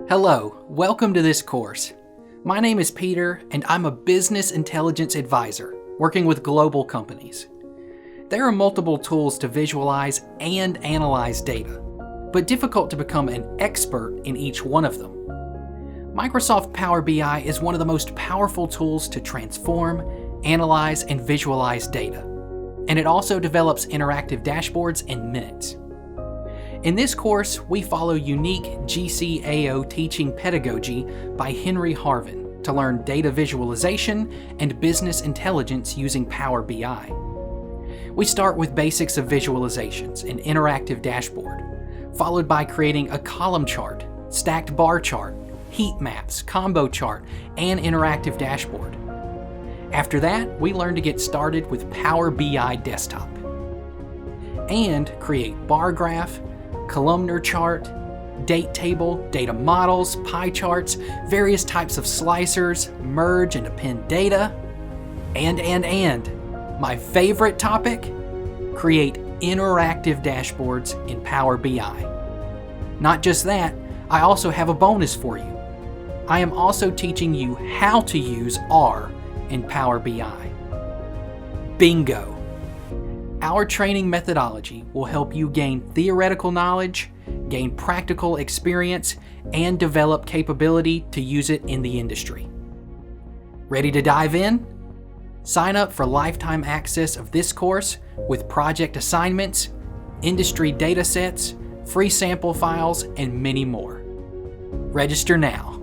Hello, welcome to this course. My name is Peter, and I'm a business intelligence advisor working with global companies. There are multiple tools to visualize and analyze data, but difficult to become an expert in each one of them. Microsoft Power BI is one of the most powerful tools to transform, analyze, and visualize data, and it also develops interactive dashboards in minutes. In this course, we follow unique GCAO teaching pedagogy by Henry Harvin to learn data visualization and business intelligence using Power BI. We start with basics of visualizations and interactive dashboard, followed by creating a column chart, stacked bar chart, heat maps, combo chart, and interactive dashboard. After that, we learn to get started with Power BI Desktop and create bar graph, columnar chart, date table, data models, pie charts, various types of slicers, merge and append data, and my favorite topic, create interactive dashboards in Power BI. Not just that, I also have a bonus for you. I am also teaching you how to use R in Power BI. Bingo! Our training methodology will help you gain theoretical knowledge, gain practical experience, and develop capability to use it in the industry. Ready to dive in? Sign up for lifetime access of this course with project assignments, industry data sets, free sample files, and many more. Register now.